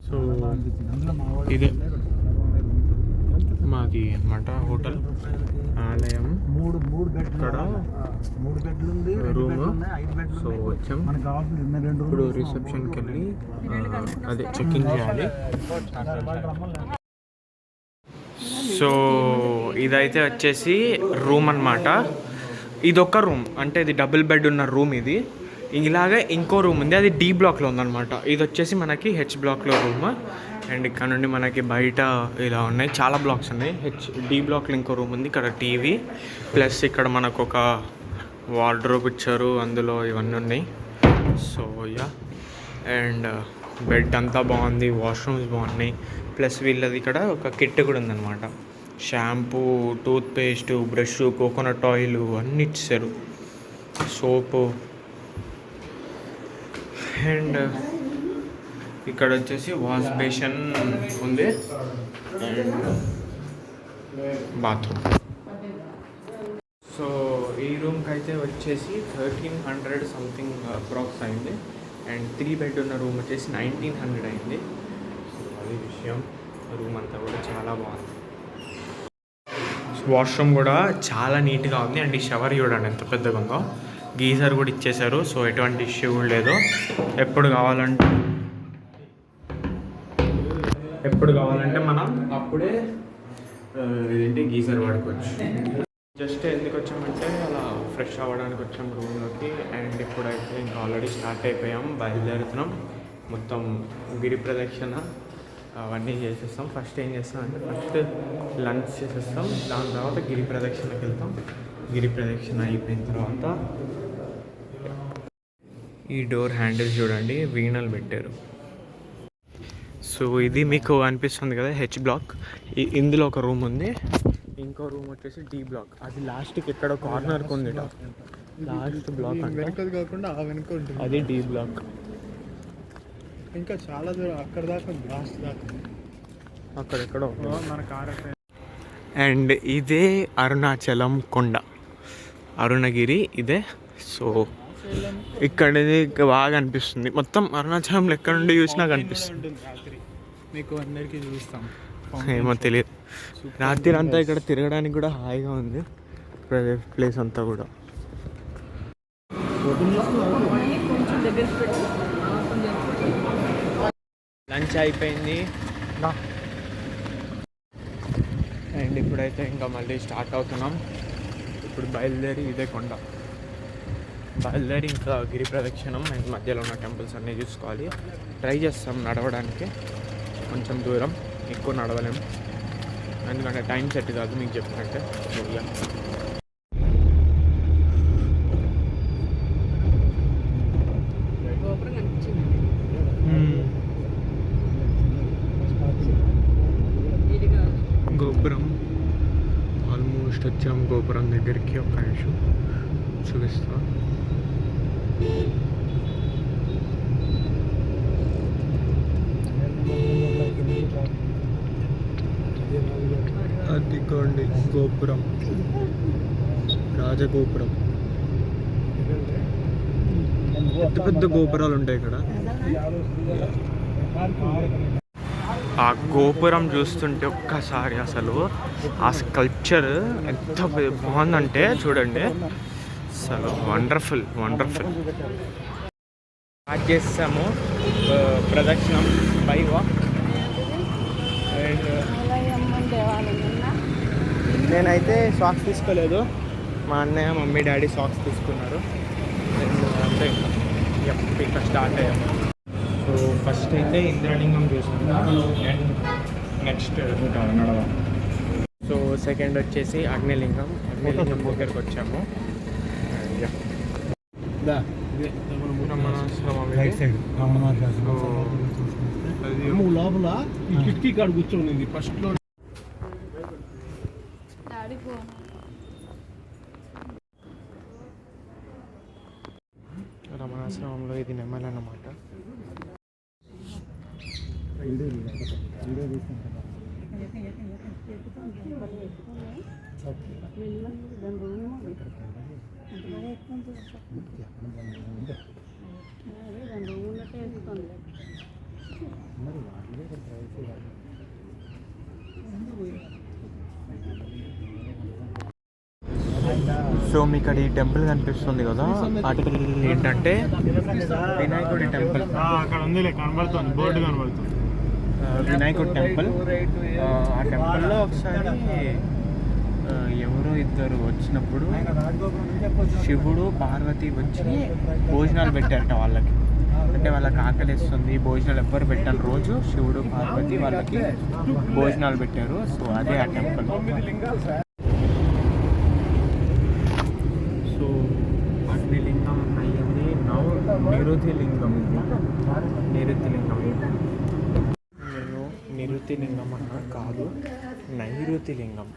So ఇదే మాది అన్నమాట హోటల్ ఆలయం. ఇక్కడ రూమ్. సో వచ్చాం ఇప్పుడు రిసెప్షన్కి వెళ్ళి అదే చెక్ ఇన్ చేయాలి. సో ఇదైతే వచ్చేసి రూమ్ అన్నమాట. ఇదొక్క రూమ్, అంటే ఇది డబుల్ బెడ్ ఉన్న రూమ్. ఇది ఇలాగే ఇంకో రూమ్ ఉంది, అది డి బ్లాక్లో ఉందన్నమాట. ఇది వచ్చేసి మనకి హెచ్ బ్లాక్లో రూమ్. అండ్ ఇక్కడ నుండి మనకి బయట ఇలా ఉన్నాయి, చాలా బ్లాక్స్ ఉన్నాయి. డి బ్లాక్లో ఇంకో రూమ్ ఉంది. ఇక్కడ టీవీ ప్లస్ ఇక్కడ మనకు ఒక వార్డ్రోబ్ ఇచ్చారు, అందులో ఇవన్నీ ఉన్నాయి. సో యా, అండ్ బెడ్ అంతా బాగుంది, వాష్రూమ్స్ బాగున్నాయి. ప్లస్ వీళ్ళది ఇక్కడ ఒక కిట్ కూడా ఉందన్నమాట. Shampoo, toothpaste, brush, coconut oil అన్నీ ఇచ్చారు, సోపు. అండ్ ఇక్కడ వచ్చేసి వాష్ బేషన్ ఉంది అండ్ బాత్రూమ్. సో ఈ రూమ్కి అయితే వచ్చేసి 1300 సంథింగ్ అప్రాక్స్ అయింది. అండ్ 3 బెడ్ ఉన్న రూమ్ వచ్చేసి 1900 అయింది. సో అది విషయం. రూమ్ అంతా కూడా చాలా బాగుంది. వాష్రూమ్ కూడా చాలా నీట్గా ఉంది. అండ్ ఈ షవర్ చూడండి ఎంత పెద్దగా ఉందో. గీజర్ కూడా ఇచ్చేసారు, సో ఎటువంటి ఇష్యూ కూడా లేదు. ఎప్పుడు కావాలంటే మనం అప్పుడే ఇదేంటి గీజర్ వాడుకోవచ్చు. జస్ట్ ఎందుకు వచ్చామంటే అలా ఫ్రెష్ అవ్వడానికి వచ్చాం రూమ్లోకి. అండ్ ఇప్పుడైతే ఇంకా ఆల్రెడీ స్టార్ట్ అయిపోయాం, బయలుదేరుతున్నాం. మొత్తం గిరి ప్రదక్షిణ అవన్నీ చేసేస్తాం. ఫస్ట్ ఏం చేస్తాం అంటే ఫస్ట్ లంచ్ చేసేస్తాం, దాని తర్వాత గిరి ప్రదక్షిణకి వెళ్తాం. గిరి ప్రదక్షిణ అయిపోయిన తర్వాత ఈ డోర్ హ్యాండిల్ చూడండి, వీణలు పెట్టారు. సో ఇది మీకు అనిపిస్తుంది కదా హెచ్ బ్లాక్. ఇందులో ఒక రూమ్ ఉంది, ఇంకో రూమ్ వచ్చేసి డి బ్లాక్. అది లాస్ట్కి ఎక్కడ కార్నర్కి ఉంది, లాస్ట్ బ్లాక్ అంటే కాకుండా అది డి బ్లాక్. ఇంకా చాలా దూరం అక్కడ దాకా, లాస్ట్ దాకా అక్కడెక్కడో మన కార్. అండ్ ఇదే అరుణాచలం కొండ, అరుణగిరి ఇదే. సో ఇక్కడది బాగా అనిపిస్తుంది. మొత్తం అరుణాచలంలో ఎక్కడ నుండి చూసినా కనిపిస్తుంది. మీకు అందరికీ చూపిస్తాం, ఏమో తెలియదు. రాత్రి అంతా ఇక్కడ తిరగడానికి కూడా హాయిగా ఉంది, ప్లేస్ అంతా కూడా. లంచ్ అయిపోయింది అండ్ ఇప్పుడైతే ఇంకా మళ్ళీ స్టార్ట్ అవుతున్నాం. ఇప్పుడు బయలుదేరి ఇదే కొండ బయలుదేరి ఇంకా గిరి ప్రదక్షిణం అండ్ మధ్యలో ఉన్న టెంపుల్స్ అన్నీ చూసుకోవాలి. ట్రై చేస్తాం నడవడానికి, కొంచెం దూరం, ఎక్కువ నడవలేము ఎందుకంటే టైం సెట్ కాదు మీకు చెప్పినట్టే. గోపురం ఆల్మోస్ట్ వచ్చాం. గోపురం దగ్గరికి ఒక నిమిషం చూపిస్తా. అదిగోండి గోపురం, రాజగోపురం. పెద్ద పెద్ద గోపురాలు ఉంటాయి ఇక్కడ. ఆ గోపురం చూస్తుంటే ఒక్కసారి అసలు ఆ స్కల్ప్చర్ ఎంత బాగుందంటే చూడండి, అసలు వండర్ఫుల్. స్టార్ట్ చేస్తాము ప్రదక్షిణం బై వాక్. అండ్ నేనైతే సాక్స్ తీసుకోలేదు, మా అన్నయ్య మమ్మీ డాడీ సాక్స్ తీసుకున్నారు. అండ్ అంతే ఇంకా స్టార్ట్ అయ్యాము. సో ఫస్ట్ అయితే ఇంద్రలింగం చూసుకున్నాం అండ్ నెక్స్ట్ ఇంకా నడవ. సో సెకండ్ వచ్చేసి అగ్నిలింగం దగ్గరికి వచ్చాము. లోపల కిటికీ కాడ కూర్చోండి ఫస్ట్ లో. రమణాశ్రమంలో ఇది నెమ్మది అన్నమాట. సో మీకు ఇక్కడ ఈ టెంపుల్ కనిపిస్తుంది కదా, ఆ టెంపుల్ ఏంటంటే వినాయకుడి టెంపుల్. అక్కడ ఉంది కనబడుతుంది, బోర్డు కనబడుతుంది, వినాయకుడి టెంపుల్. ఆ టెంపుల్లో ఒకసారి ఎవరో ఇద్దరు వచ్చినప్పుడు శివుడు పార్వతి వచ్చి భోజనాలు పెట్టారట వాళ్ళకి. అంటే వాళ్ళకి ఆకలిస్తుంది, భోజనాలు ఎవ్వరు పెట్టారు రోజు శివుడు పార్వతి వాళ్ళకి భోజనాలు పెట్టారు. సో అదే ఆ టెంపుల్. సో అగ్నిలింగం అయ్యింది. నిరుతి లింగం నేను నిరుతి లింగం అన్నా కాదు, నైరుతి లింగం.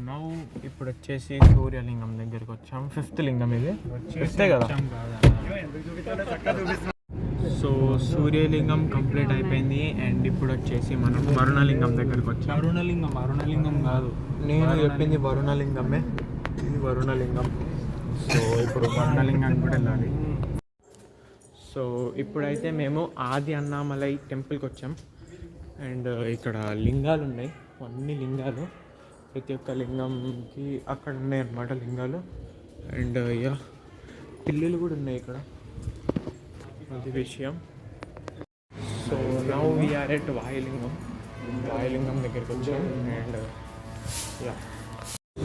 నౌ ఇప్పుడు వచ్చేసి సూర్యలింగం దగ్గరికి వచ్చాం. 5th లింగం ఇది, 5th కదా. సో సూర్యలింగం కంప్లీట్ అయిపోయింది. అండ్ ఇప్పుడు వచ్చేసి మనం వరుణలింగం దగ్గరికి వచ్చాం. అరుణలింగం కాదు, నేను చెప్పింది వరుణలింగమే. ఇది వరుణలింగం. సో ఇప్పుడు వరుణలింగానికి కూడా వెళ్ళాలి. సో ఇప్పుడైతే మేము ఆది అన్నామలై టెంపుల్కి వచ్చాం. అండ్ ఇక్కడ లింగాలు ఉన్నాయి, అన్ని లింగాలు. ప్రతి ఒక్క లింగంకి అక్కడ ఉన్నాయి అన్నమాట లింగాలు. అండ్ పిల్లులు కూడా ఉన్నాయి ఇక్కడ, అది విషయం. సో నౌ వీఆర్ ఎట్ వాయులింగం దగ్గరికి వచ్చాం. అండ్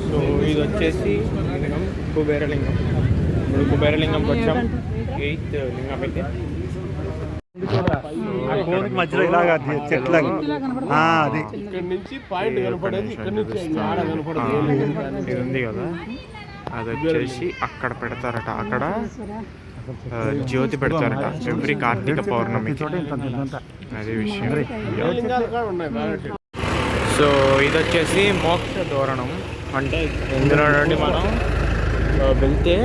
సో ఇది వచ్చేసి లింగం కుబేరలింగం. ఇప్పుడు కుబేరలింగంకి వచ్చాం. 8th లింగం అయితే మధ్యలో ఇలాగా చెట్ల అది ఇక్కడ నుంచి పాయింట్ కనపడేది, ఇక్కడ నుంచి ఇది ఉంది కదా, అది వచ్చేసి అక్కడ పెడతారట. అక్కడ జ్యోతి పెడతారట ఎవ్రీ కార్తీక పౌర్ణమి. అది విషయం. సో ఇది వచ్చేసి మోక్ష తోరణం. అంటే ఇందులో నుండి మనం వెళ్తే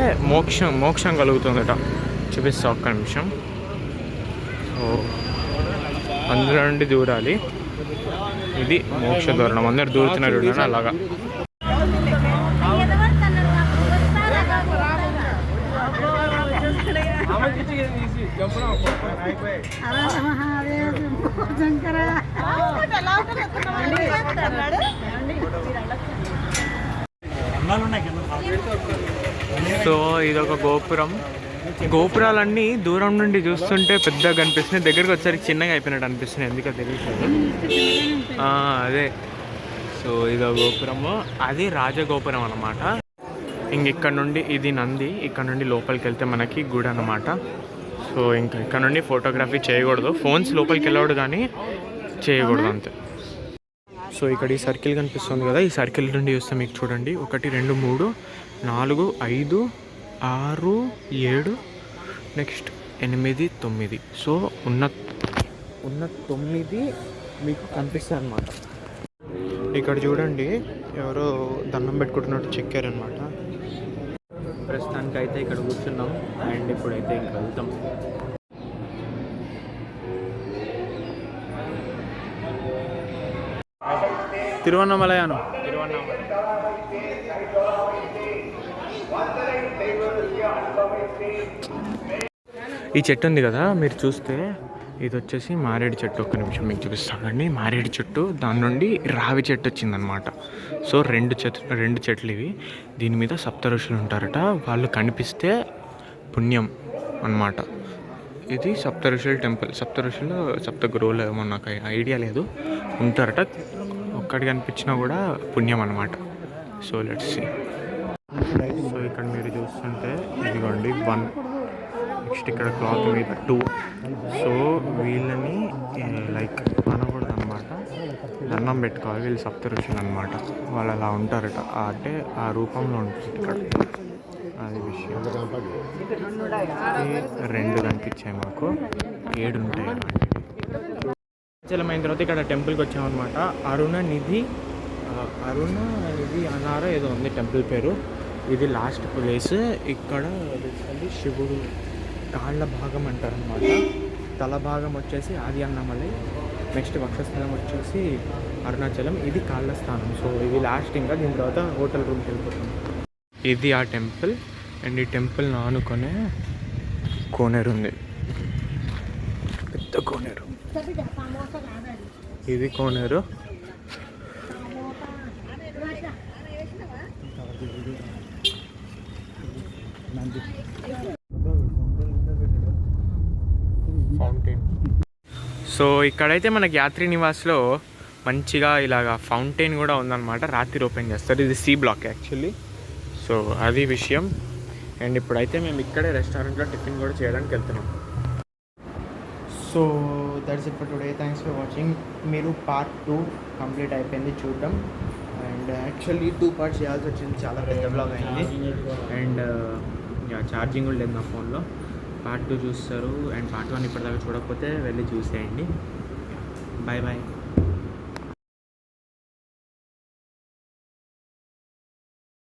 మోక్షం కలుగుతుందట. చూపిస్తా ఒక్క నిమిషం. సో అందులో నుండి దూరాలి. ఇది మోక్ష తోరణం. అందరు దూరుతున్నారు అలాగా. సో ఇదొక గోపురాలన్నీ దూరం నుండి చూస్తుంటే పెద్దగా కనిపిస్తున్నాయి, దగ్గరకు వచ్చేసరికి చిన్నగా అయిపోయినట్టు అనిపిస్తున్నాయి. ఎందుకో తెలియదు. అదే. సో ఇదో గోపురము, అది రాజగోపురం అన్నమాట. ఇక్కడ నుండి ఇది నంది. ఇక్కడ నుండి లోపలికి వెళ్తే మనకి గుడి అన్నమాట. సో ఇంకా ఇక్కడ నుండి ఫోటోగ్రఫీ చేయకూడదు, ఫోన్స్ లోపలికి వెళ్ళకూడదు కానీ చేయకూడదు అంతే. సో ఇక్కడ ఈ సర్కిల్ కనిపిస్తుంది కదా, ఈ సర్కిల్ నుండి చూస్తే మీకు చూడండి 1 2 3 4 5 6 7 నెక్స్ట్ 8 9. సో ఉన్న 9 మీకు కనిపిస్తాయి అన్నమాట. ఇక్కడ చూడండి ఎవరో దండం పెట్టుకుంటున్నట్టు చెక్కారనమాట. ప్రస్తుతానికి అయితే ఇక్కడ కూర్చున్నాం. అండ్ ఇప్పుడైతే ఇంకా వెళ్తాం. తిరువన్నమలై. ఈ చెట్టు ఉంది కదా మీరు చూస్తే, ఇది వచ్చేసి మారేడు చెట్టు. ఒక్క నిమిషం మీకు చూపిస్తానండి. మారేడు చెట్టు, దాని నుండి రావి చెట్టు వచ్చిందనమాట. సో రెండు చెట్లు ఇవి. దీని మీద సప్త ఋషులు ఉంటారట. వాళ్ళు కనిపిస్తే పుణ్యం అన్నమాట. ఇది సప్త ఋషుల టెంపుల్. సప్త గురువులు ఏమో నాకు ఐడియా లేదు, ఉంటారట. ఒక్కటి కనిపించినా కూడా పుణ్యం అన్నమాట. So let's see. సో ఇక్కడ మీరు చూస్తుంటే ఇదిగోండి 1, నెక్స్ట్ ఇక్కడ క్లాత్ మీద 2. సో వీళ్ళని లైక్ అనకూడదు అనమాట, దండం పెట్టుకోవాలి. వీళ్ళు సప్త ఋషులు అనమాట. వాళ్ళు అలా ఉంటారట, అంటే ఆ రూపంలో ఉంటుంది ఇక్కడ. అది విషయం. 2 కనిపించాయి మాకు, 7 ఉంటాయి అలాంటివి. చలమైన తర్వాత ఇక్కడ టెంపుల్కి వచ్చామన్నమాట. అరుణ నిధి అనారో ఏదో ఉంది టెంపుల్ పేరు. ఇది లాస్ట్ ప్లేస్. ఇక్కడ శివుడు కాళ్ళ భాగం అంటారనమాట. తల భాగం వచ్చేసి ఆది అన్నామలై, నెక్స్ట్ వక్షస్థలం వచ్చేసి అరుణాచలం. ఇది కాళ్ళ స్థానం. సో ఇది లాస్ట్. ఇంకా దీని తర్వాత హోటల్ రూమ్కి వెళ్ళిపోతాం. ఇది ఆ టెంపుల్. అండ్ ఈ టెంపుల్ ఆనుకునే కోనేరు ఉంది, పెద్ద కోనేరు. ఇది కోనేరు. ఫౌంటైన్. సో ఇక్కడైతే మనకి యాత్రి నివాస్లో మంచిగా ఇలాగా ఫౌంటైన్ కూడా ఉందన్నమాట. రాత్రి ఓపెన్ చేస్తారు. ఇది సి బ్లాక్ యాక్చువల్లీ. సో అది విషయం. అండ్ ఇప్పుడైతే మేము ఇక్కడే రెస్టారెంట్లో టిఫిన్ కూడా చేయడానికి వెళ్తున్నాం. So that's it for today. Thanks for watching. మీరు పార్ట్ 2 కంప్లీట్ అయిపోయింది చూడటం. అండ్ యాక్చువల్లీ 2 పార్ట్స్ చేయాల్సి వచ్చింది, చాలా పెద్ద బ్లాగ్ అయింది. అండ్ ఛార్జింగ్ కూడా లేదు నా ఫోన్లో. పార్ట్ 2 చూస్తారు. అండ్ పార్ట్ 1 ఇప్పటిదాకా చూడకపోతే వెళ్ళి చూసేయండి. Bye bye.